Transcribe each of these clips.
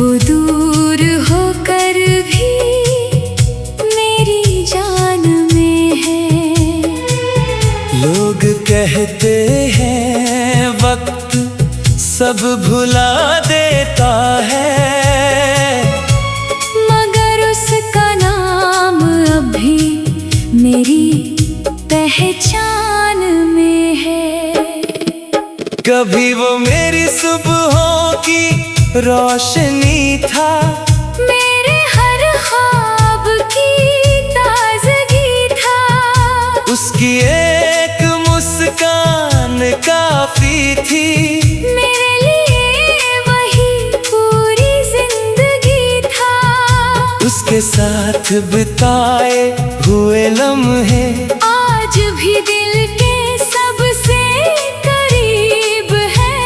वो दूर होकर भी मेरी जान में है। लोग कहते हैं वक्त सब भुला देता है, मगर उसका नाम अभी मेरी पहचान में है। कभी वो मेरी सुबहों की रोशनी था, मेरे हर ख्वाब की ताज़गी था। उसकी एक मुस्कान काफी थी, मेरे लिए वही पूरी जिंदगी था। उसके साथ बिताए हुए लम्हे आज भी दिल के सबसे करीब है।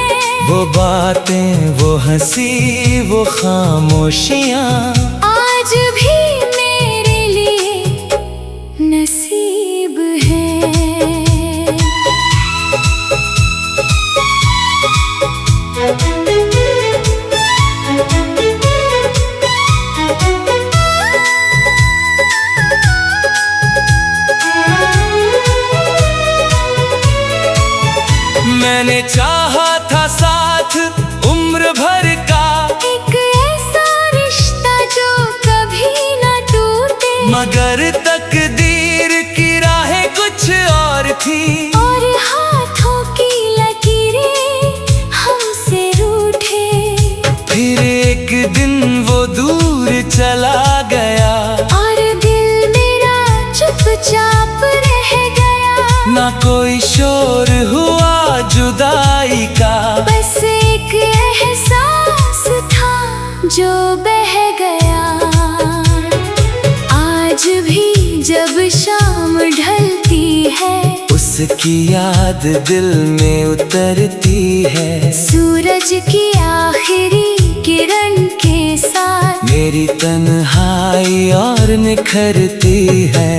वो बातें, वो हंसी, वो खामोशियाँ आज भी मेरे लिए नसीब है। मैंने चाहा था साथ उम्र भर का, एक ऐसा रिश्ता जो कभी न टूटे, मगर तकदीर की राहें कुछ और थी, और हाथों की लकीरें हमसे रूठे। फिर एक दिन वो दूर चला गया, और दिल मेरा चुपचाप रह गया। ना कोई शोर हुआ जुदाई का, बस एक एहसास था जो बह गया। आज भी जब शाम ढलती है, उसकी याद दिल में उतरती है। सूरज की आखिरी किरण के साथ मेरी तन्हाई और निखरती है।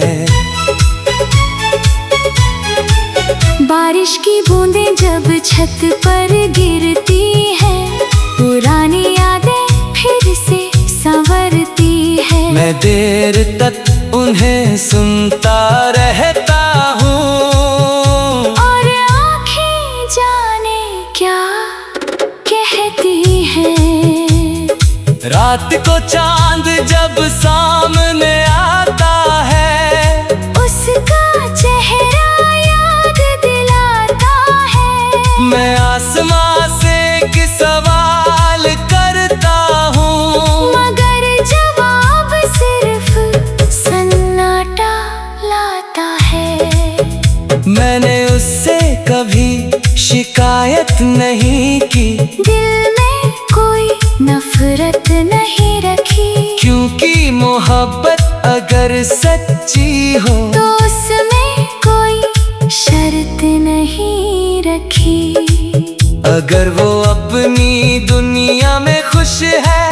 बारिश की बूंदें जब छत पर गिरती है, पुरानी यादें फिर से संवरती है। मैं देर तक उन्हें सुनता रहता हूँ, और आँखें जाने क्या कहती हैं। रात को चांद जब सामने आता है, उसका चेहरा याद दिलाता है। मैं आसमां से एक सवाल करता हूँ, मगर जवाब सिर्फ सन्नाटा लाता है। मैंने उससे कभी शिकायत नहीं की, दिल में कोई नफरत नहीं रखी, क्योंकि मोहब्बत अगर सच्ची हो तो उसमें कोई शर्त नहीं रखी। अगर वो अपनी दुनिया में खुश है,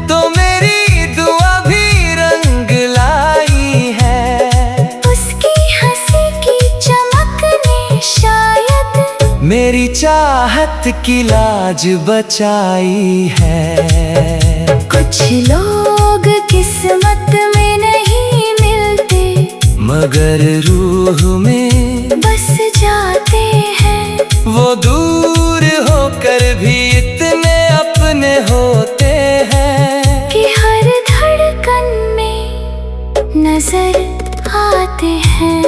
तो मेरी दुआ भी रंग लाई है। उसकी हंसी की चमक ने शायद मेरी चाहत की लाज बचाई है। कुछ लोग किस्मत में नहीं मिलते, मगर रूह में बस जाते हैं। वो दूर होकर भी इतने अपने होते हैं कि हर धड़कन में नजर आते हैं।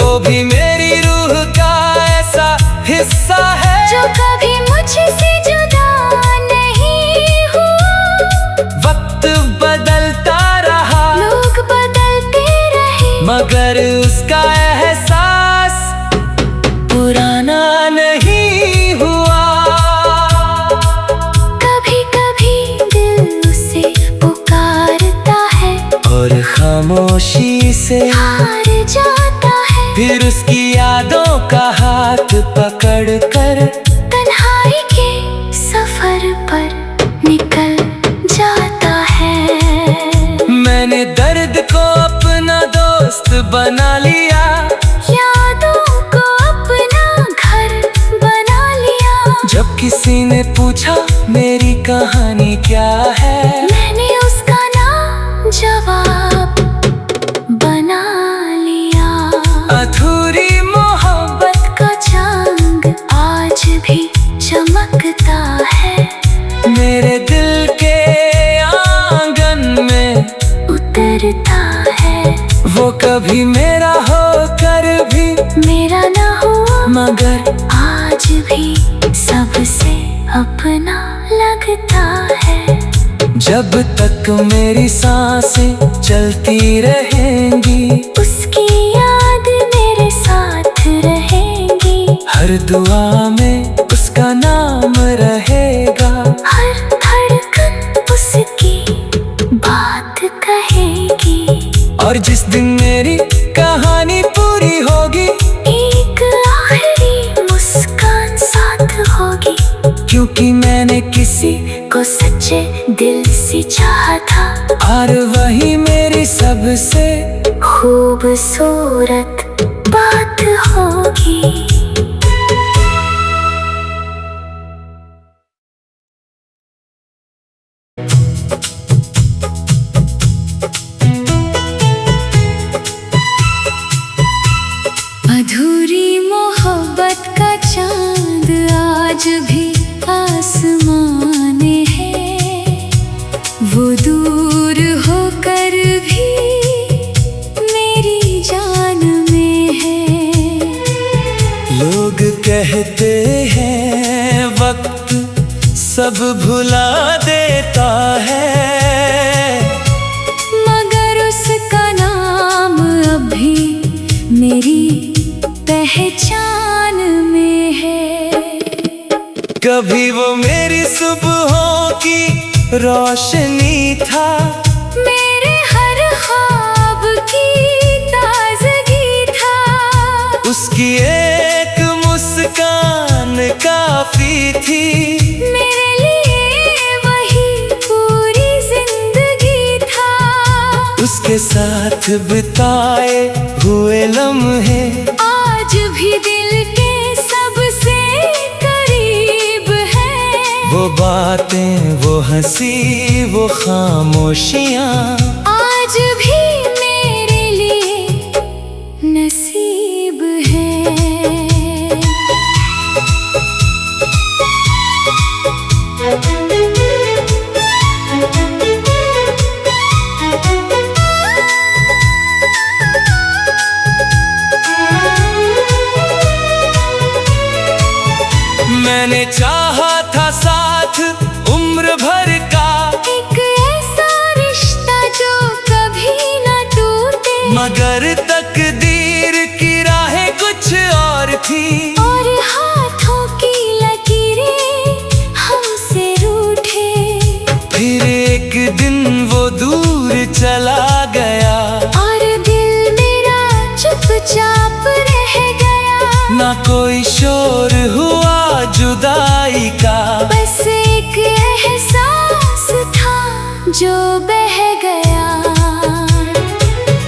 वो भी मेरी रूह का ऐसा हिस्सा है जो कभी मुझसे जुदा नहीं हुआ। वक्त बदलता रहा, लोग बदलते रहे, मगर उसका एहसास पुराना नहीं हुआ। कभी कभी दिल उसे पुकारता है, और खामोशी से हार जाता है। फिर उसकी यादों का हाथ पकड़ कर तन्हाई के सफर पर निकल जाता है। मैंने दर्द को अपना दोस्त बना लिया, यादों को अपना घर बना लिया। जब किसी ने पूछा मेरी कहानी क्या है? मैंने उसका नाम जवाब बना लिया। अधूरी मोहब्बत का चांद आज भी चमकता है, मेरे दिल के आंगन में उतरता है। वो कभी मेरा होकर भी मेरा ना हुआ, मगर आज भी सबसे अपना लगता है। जब तक मेरी सांसें चलती रहेंगी, उसकी याद मेरे साथ रहेंगी। हर दुआ में उसका नाम रहेगा, हर धड़कन उसकी बात कहेगी। और जिस दिन मेरी कहानी पूरी होगी, एक आखिरी मुस्कान साथ होगी। क्योंकि मैंने किसी को सच्चे दिल से चाहा था, और वही मेरी सबसे खूबसूरत बात होगी। अधूरी मोहब्बत का चांद आज भी आसमान में है। वो दूर होकर भी मेरी जान में है। लोग कहते हैं वक्त सब भुला देता है, मगर उसका नाम अभी मेरी पहचान में है। कभी वो मेरी सुबहों की रोशनी था, मेरे हर ख्वाब की ताजगी था। उसकी एक मुस्कान काफी थी, मेरे लिए वही पूरी जिंदगी था। उसके साथ बिताए हुए लम्हे आज भी दिल के सबसे करीब है। वो बातें, वो हंसी, वो खामोशियाँ आज भी मेरे लिए नसीब है। मैंने चाहा था साथ उम्र भर का, एक ऐसा रिश्ता जो कभी न टूटे। मगर तकदीर की राहें कुछ और थी, और हाथों की लकीरें हमसे रूठे। फिर एक दिन वो दूर चला गया, और दिल मेरा चुपचाप रह गया। ना कोई शोर हुआ जुदाई का, बस एक एहसास था जो बह गया।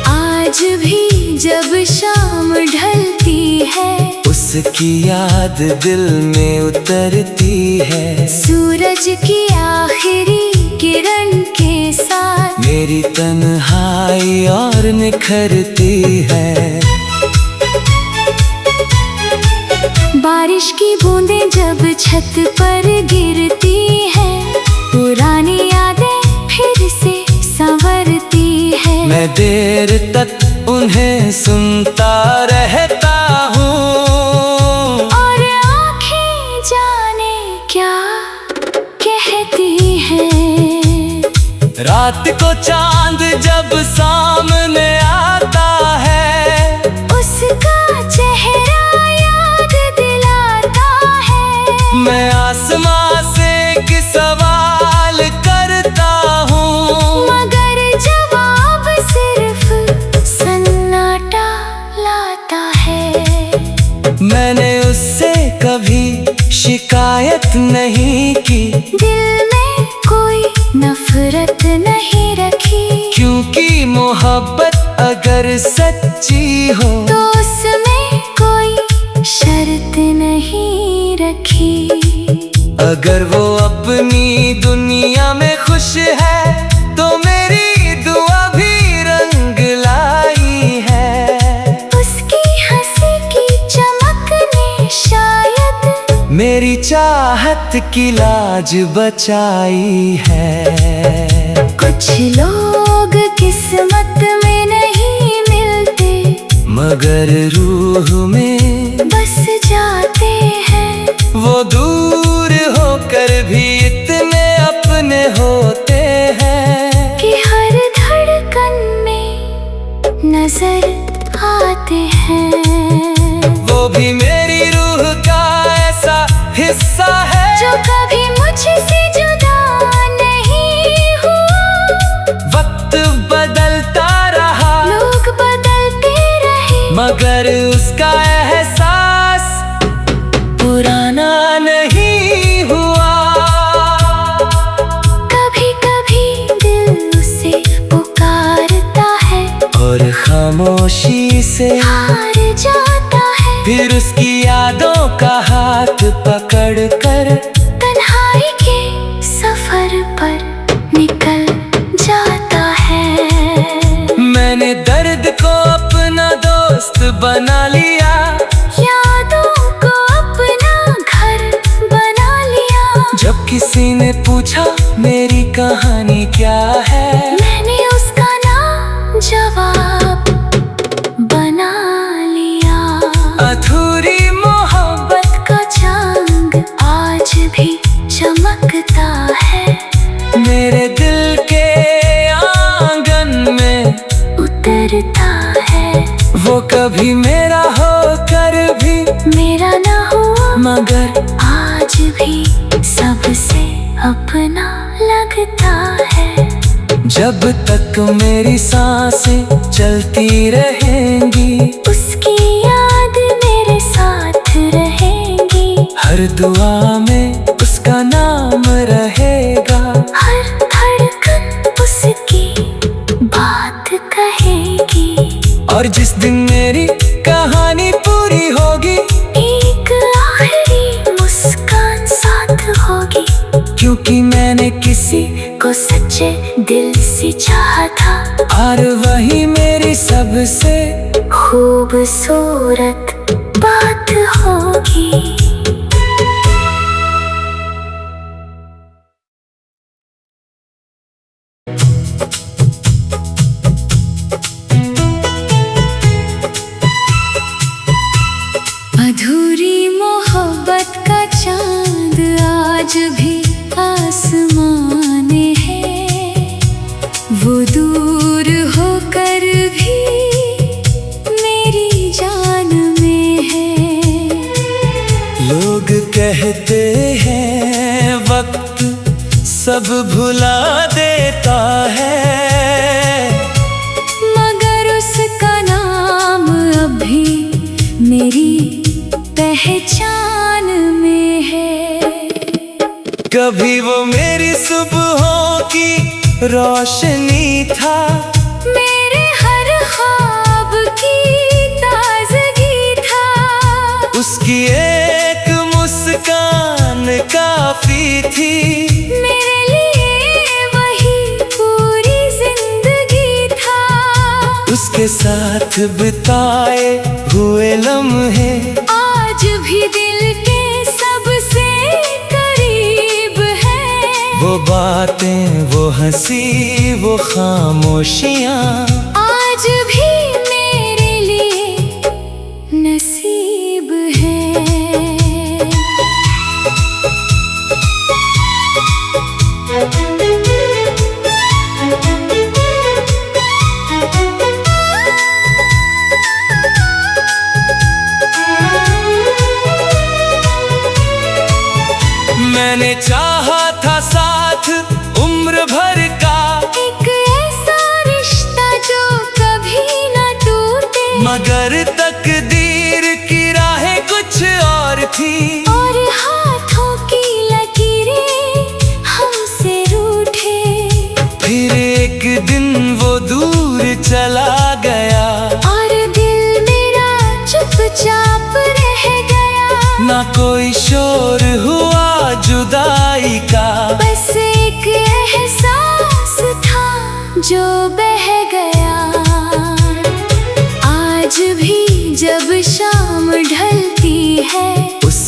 आज भी जब शाम ढलती है, उसकी याद दिल में उतरती है। सूरज की आखिरी किरण के साथ मेरी तन्हाई और निखरती है। बारिश की बूंदें जब छत पर गिरती हैं, पुरानी यादें फिर से संवरती है। मैं देर तक उन्हें सुनता रहता हूँ, और आँखें जाने क्या कहती हैं। रात को चांद जब सामने आता है, उसका चेहरा याद दिलाता है। मैं आसमां से एक सवाल करता हूँ, मगर जवाब सिर्फ सन्नाटा लाता है। मैंने उससे कभी शिकायत नहीं की, दिल में कोई नफरत नहीं रखी। क्योंकि मोहब्बत अगर सच्ची हो तो उसमें कोई शर्त नहीं रखी। अगर वो अपनी रात की लाज बचाई है। कुछ लोग किस्मत में नहीं मिलते, मगर रूह में बस जाते हैं। वो दूर होकर भी इतने अपने होते हैं कि हर धड़कन में नजर आते हैं। वो भी मेरी रूह का ऐसा हिस्सा है जो कभी मुझसे जुदा नहीं हुआ। वक्त बदलता रहा, लोग बदलते रहे, मगर उसका एहसास पुराना नहीं हुआ। कभी कभी दिल उसे पुकारता है और खामोशी से हार जाता है। फिर उसकी यादों का हाथ पकड़ कर तन्हाई के सफर पर निकल जाता है। मैंने दर्द को अपना दोस्त बना लिया, यादों को अपना घर बना लिया। जब किसी ने पूछा मेरी कहानी क्या है, मैंने उसका नाम जवाब बना लिया। अधूरी मोहब्बत का चांद आज भी चमकता है। मेरे दिल के आंगन में उतरता है। वो कभी मेरा होकर भी मेरा ना हुआ, मगर आज भी सबसे अपना लगता है। जब तक मेरी सांसें चलती रहेंगी, उसकी याद मेरे साथ रहेंगी। हर दुआ में उसका नाम रहेगा, हर धड़कन उसकी बात कहेगी। और जिस दिन मेरी कहानी पूरी होगी, एक आखिरी मुस्कान साथ होगी। क्योंकि मैंने किसी को सच्चे दिल से चाहा था, और वही मेरी सबसे खूबसूरत बात होगी। अधूरी मोहब्बत का चांद आज भी आसमान है। वो दूर होकर भी मेरी जान में है। लोग कहते हैं वक्त सब भुला देता है, मगर उसका नाम अभी मेरी पहचान में है। कभी वो मेरी सुबहों की रोशनी था, मेरे हर ख्वाब की ताजगी था। उसकी एक मुस्कान काफी थी, मेरे लिए वही पूरी जिंदगी था। उसके साथ बिताए हुए लम्हे आज भी दिल के सबसे करीब है। वो बातें, वो हंसी, वो खामोशियाँ आज भी मेरे लिए नसीब है। मैंने चाहा था साथ उम्र भर का, एक ऐसा रिश्ता जो कभी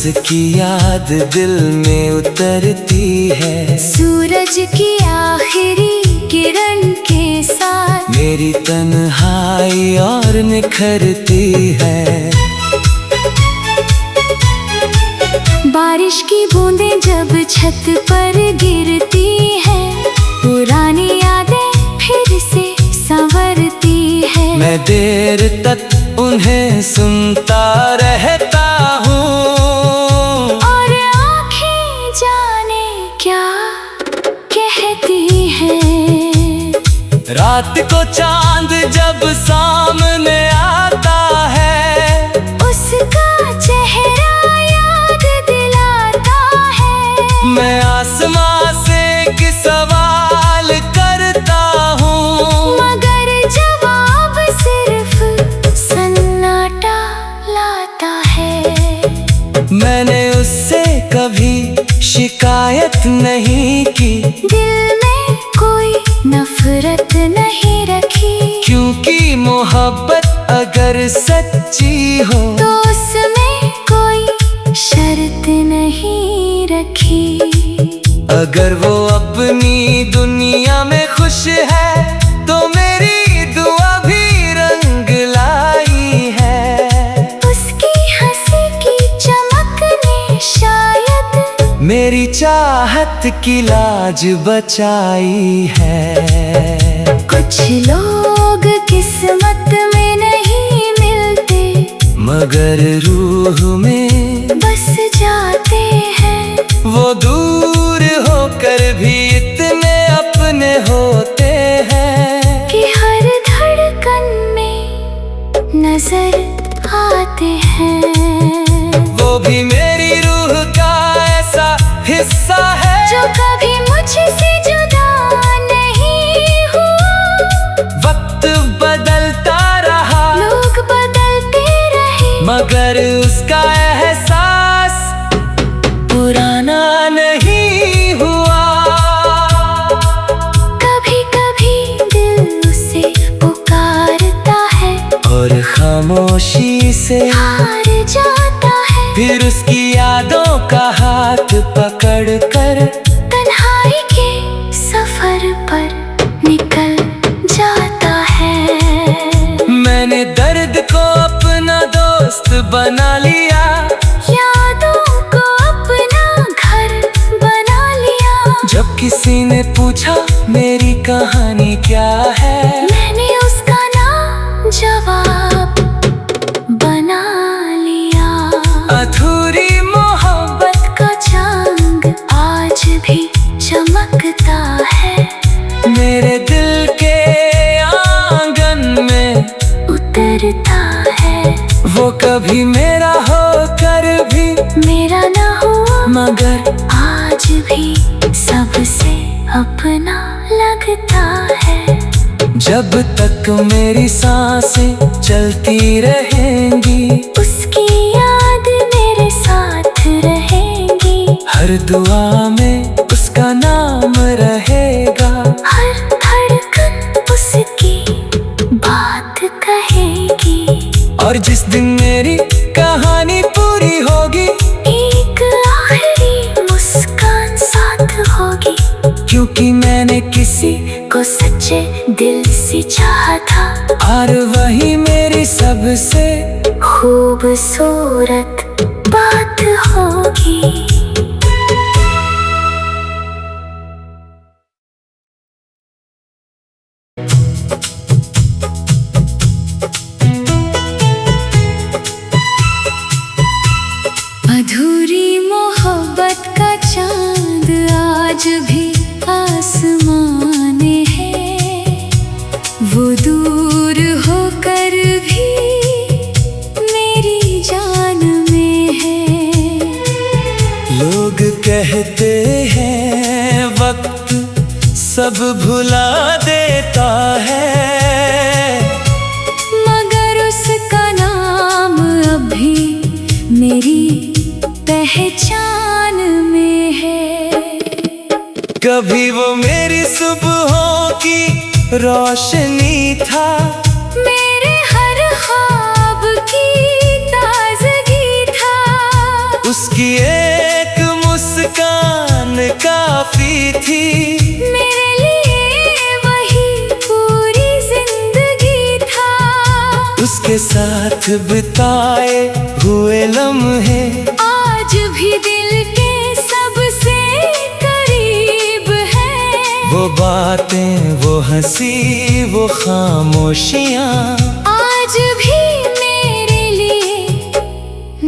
उसकी याद दिल में उतरती है। सूरज की आखिरी किरण के साथ मेरी तन्हाई और निखरती है। बारिश की बूंदें जब छत पर गिरती हैं, पुरानी यादें फिर से संवरती है। मैं देर तक उन्हें सुनता रहता हूँ और आँखें जाने क्या कहती हैं। रात को चांद जब सामने आता है, उसका चेहरा याद दिलाता है। मैं आसमां से एक सवाल करता हूँ, मगर जवाब सिर्फ सन्नाटा लाता है। मैंने उससे कभी शिकायत नहीं की, दिल में कोई नफरत नहीं रखी, क्योंकि मोहब्बत अगर सच्ची हो तो उसमें कोई शर्त नहीं रखी। अगर वो अपनी दुनिया में खुश है, तो मेरी दुआ भी रंग लाई है। उसकी हंसी की चमक ने शायद मेरी चाहत की लाज बचाई है। कुछ लोग किस्मत में नहीं मिलते, मगर रूह में बस जाते हैं। वो दूर होकर भी इतने अपने होते हैं कि हर धड़कन में नजर आते हैं। वो भी मेरी रूह का ऐसा हिस्सा है जो कभी मुझसे जुदा नहीं हुआ। वक्त बदलता रहा, लोग बदलते रहे, मगर उसका एहसास पुराना नहीं हुआ। कभी कभी दिल उसे पुकारता है और खामोशी से हार जाता है। फिर उसकी यादों का हाथ पकड़ कर तन्हाई के सफर पर निकल जाता है। मैंने दर्द को अपना दोस्त बना लिया, यादों को अपना घर बना लिया। जब किसी ने पूछा मेरी कहानी क्या है, मैंने उसका नाम जवाब बना लिया। अधूरी मोहब्बत का जंग आज भी चमकता है। मेरे दिल के आंगन में उतरता है। वो कभी मेरा होकर भी मेरा ना हुआ, मगर आज भी सबसे अपना लगता है। जब तक मेरी सांसें चलती रहेंगी, उसकी याद मेरे साथ रहेगी। हर दुआ में उसका नाम रहेगा। हर धड़कन उसकी बात कहेगी। और जिस दिन मेरी कहानी पूरी होगी, एक आखिरी मुस्कान साथ होगी। क्योंकि मैंने किसी को सच्चे दिल से चाहा था, और वही मेरी सबसे खूबसूरत बात होगी। अधूरी मोहब्बत का चांद आज भी आसमान है। वो दूर होकर भी मेरी जान में है। लोग कहते हैं वक्त सब भुला देता है, मगर उसका नाम अभी मेरी पहचान में है। कभी वो मेरी सुबहों की रोशनी था, मेरे हर ख्वाब की ताजगी था। उसकी एक मुस्कान काफी थी, मेरे लिए वही पूरी जिंदगी था। उसके साथ बिताए हुए लम्हे आज भी दिल के सबसे करीब है। वो बातें, वो हंसी, वो खामोशियाँ आज भी मेरे लिए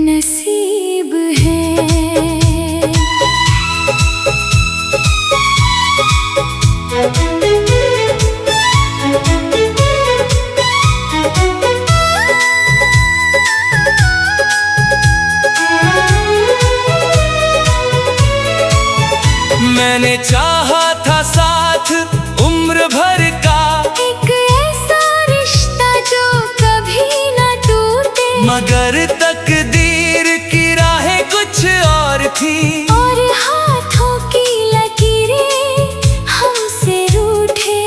नसीब है। मैंने चाहा था साथ उम्र भर का, एक ऐसा रिश्ता जो कभी न टूटे, मगर तकदीर की राहें कुछ और थी, और हाथों की लकीरें हमसे रूठे।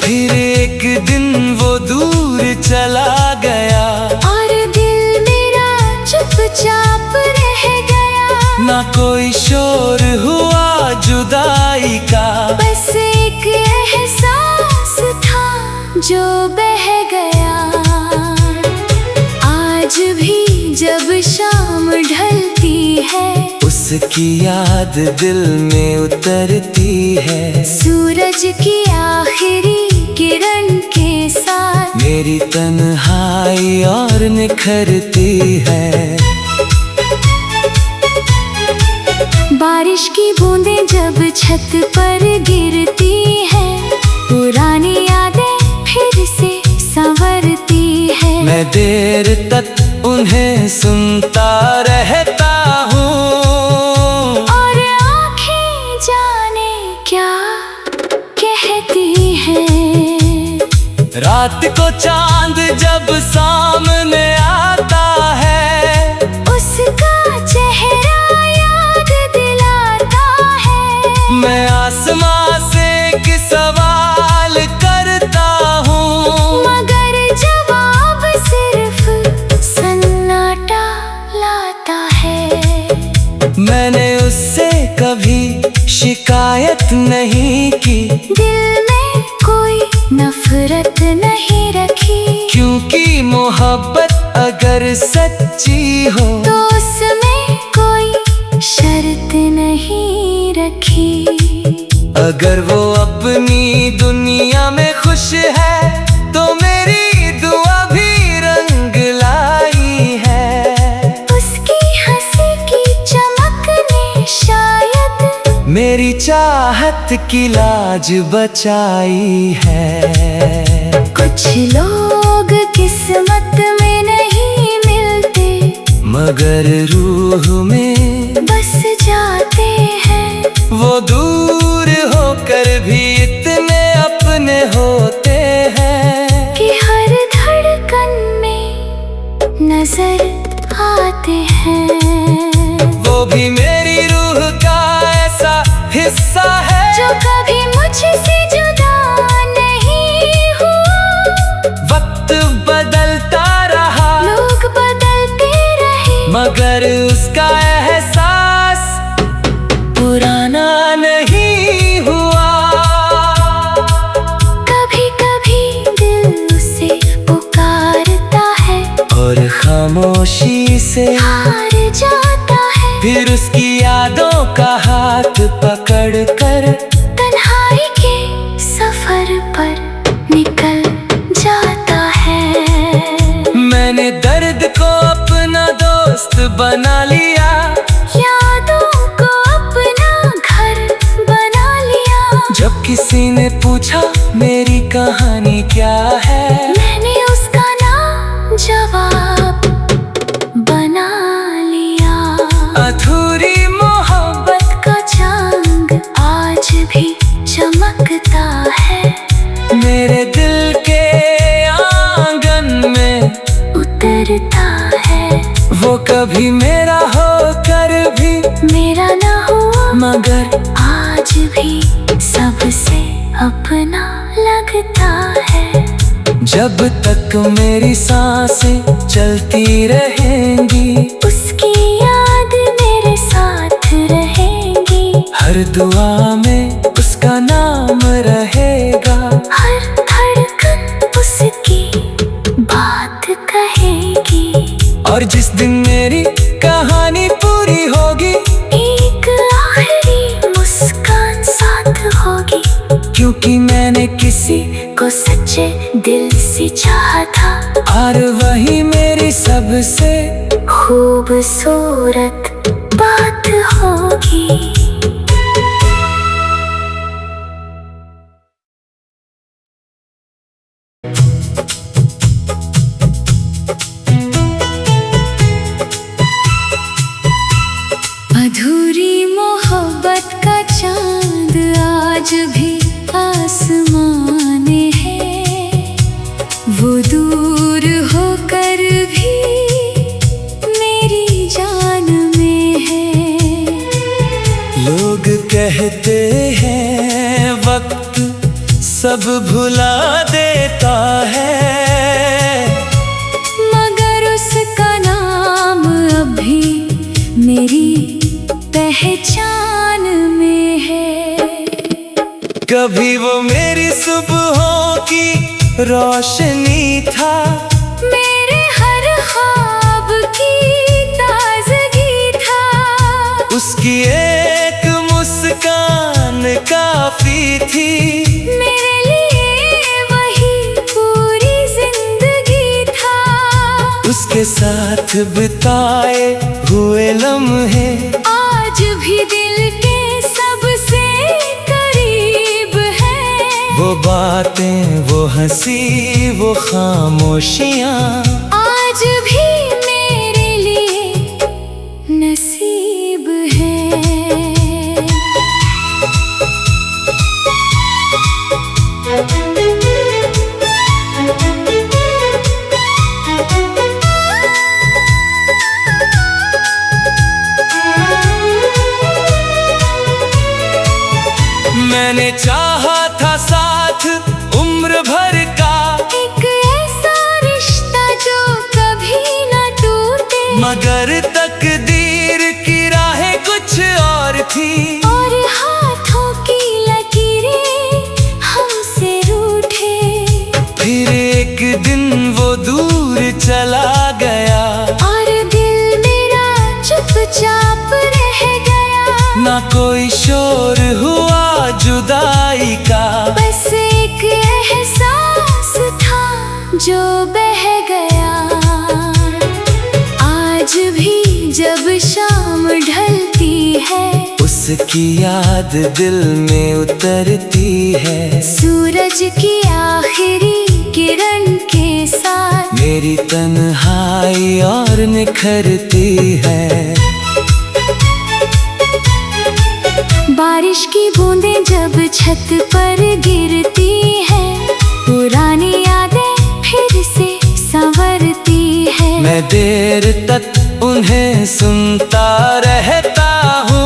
फिर एक दिन वो दूर चला गया, और दिल मेरा चुपचाप रह गया। ना कोई शोर हुआ जुदाई का, बस एक एहसास था जो बह गया। आज भी जब शाम ढलती है, उसकी याद दिल में उतरती है। सूरज की आखिरी किरण के साथ मेरी तन्हाई और निखरती है। बारिश की बूंदें जब छत पर गिरती है, पुरानी यादें फिर से संवरती है। मैं देर तक उन्हें सुनता रहता हूँ, और आँखें जाने क्या कहती हैं। रात को चांद जब सामने आता है, उसका चेहरा याद दिलाता है। मैं आसमां से एक सवाल करता हूँ, मगर जवाब सिर्फ सन्नाटा लाता है। मैंने उससे कभी शिकायत नहीं की, दिल में कोई नफरत नहीं रखी, क्योंकि मोहब्बत अगर सच्ची हो तो उसमें कोई शर्त नहीं रखी। अगर वो अपनी दुनिया में खुश है, तो मेरी दुआ भी रंग लाई है। उसकी हंसी की चमक ने शायद मेरी चाहत की लाज बचाई है। कुछ लोग किस्मत में नहीं मिलते, मगर रूह में बस जाते हैं। वो दूर होकर भी इतने अपने होते हैं कि हर धड़कन में नजर आते हैं। वो भी मेरी रूह का ऐसा हिस्सा है जो कभी मुझसे जुदा नहीं हुआ। वक्त बदलता रहा, लोग बदलते रहे, मगर उसका एहसास पुराना नहीं हुआ। कभी कभी दिल उसे पुकारता है, और खामोशी से हार जाता है। फिर उसकी यादों का हाथ पकड़ कर तन्हाई के सफर पर निकल जाता है। मैंने दर्द को अपना दोस्त बना लिया, यादों को अपना घर बना लिया। जब किसी ने पूछा मेरी कहानी क्या है, मैंने उसका नाम जवाब बना लिया। अधूरी मोहब्बत का जंग आज भी चमकता है। मेरे दिल के आंगन में उतरता है। वो कभी मेरा होकर भी मेरा न हुआ, मगर आज भी सबसे अपना लगता है। जब तक मेरी सांसें चलती रहेंगी, उसकी याद हर दुआ में उसका नाम रहेगा, हर धड़कन उसकी बात कहेगी। और जिस दिन मेरी कहानी पूरी होगी, एक आखिरी मुस्कान साथ होगी। क्योंकि मैंने किसी को सच्चे दिल से चाहा था, और वही मेरी सबसे खूबसूरत बात होगी। अधूरी मोहब्बत का चांद आज भी आसमान है, वो दूर होकर भी मेरी जान में है। लोग कहते हैं वक्त सब भुला देता है, मगर उसका नाम अभी मेरी पहचान में है। कभी वो मेरी सुबहों की रोशनी था, मेरे हर ख्वाब की ताज़गी था। उसकी एक मुस्कान काफी थी, मेरे लिए वही पूरी जिंदगी था। उसके साथ बिताए हुए लम्हे आज भी दिल के सबसे करीब है। वो बातें, वो हंसी, वो खामोशियाँ आज भी मेरे लिए नसीब है। मैंने चाहा था साथ उम्र भर का, एक ऐसा रिश्ता जो कभी न टूटे, मगर तकदीर की राहें कुछ और थी, और हाथों की लकीरें हमसे रूठे। फिर एक दिन वो दूर चला गया, और दिल मेरा चुपचाप रह गया। ना कोई शोर हुआ जुदाई का, बस एक एहसास था जो बह गया। आज भी जब शाम ढलती है, उसकी याद दिल में उतरती है। सूरज की आखिरी किरण के साथ मेरी तन्हाई और निखरती है। बारिश की बूंदें जब छत पर गिरती है, पुरानी यादें फिर से संवरती है। मैं देर तक उन्हें सुनता रहता हूँ,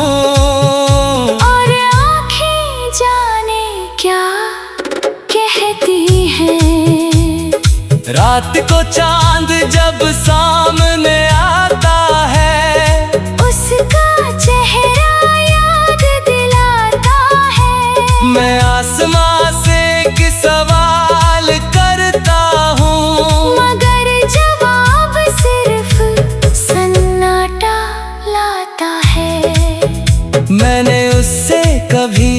और आँखें जाने क्या कहती हैं। रात को चांद जब सामने आता है, उसका चेहरा याद दिलाता है। मैं आसमां से एक सवाल करता हूँ, मगर जवाब सिर्फ सन्नाटा लाता है। मैंने उससे कभी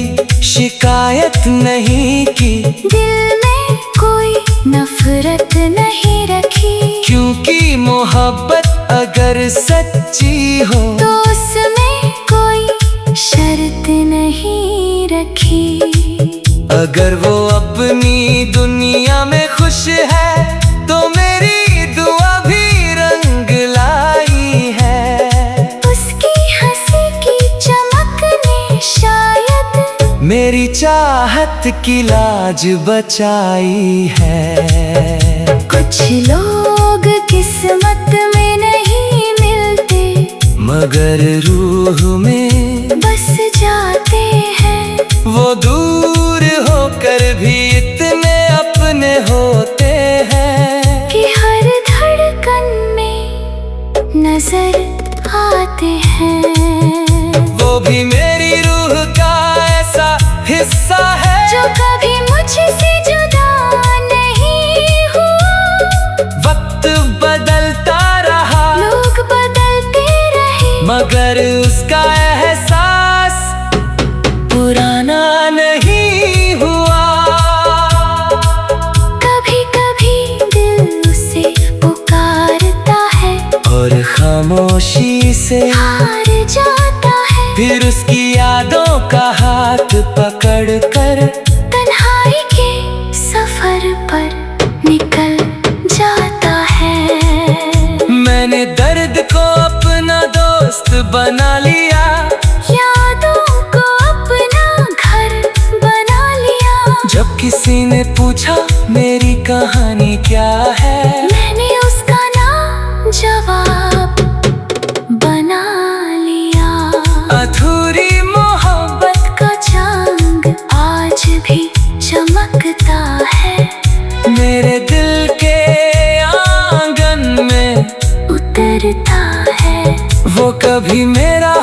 शिकायत नहीं की, दिल में कोई नफरत नहीं रखी। क्योंकि मोहब्बत अगर सच्ची हो तो उसमें कोई शर्त नहीं रखी। अगर वो अपनी दुनिया में खुश है, तो मेरी दुआ भी रंग लाई है। उसकी हंसी की चमक ने शायद मेरी चाहत की लाज बचाई है। कुछ लोग किस्मत में नहीं मिलते, मगर रूह में बस जाते हैं। वो दूर होकर भी इतने अपने होते हैं कि हर धड़कन में नजर आते हैं। वो भी मेरी रूह का है जो कभी मुझसे जुदा नहीं हुआ। वक्त बदलता रहा, लोग बदलते रहे, मगर उसका एहसास पुराना नहीं हुआ। कभी कभी दिल उसे पुकारता है और खामोशी से हार जाता है। फिर उसकी यादों का हाथ पकड़ कर तन्हाई के सफर पर निकल जाता है। मैंने दर्द को अपना दोस्त बना लिया, यादों को अपना घर बना लिया। जब किसी ने पूछा मेरी कहानी क्या है, मैंने उसका नाम जवाब बना लिया। अधूरी मोहब्बत का जंग आज भी चमकता है, मेरे दिल के आंगन में उतरता है। वो कभी मेरा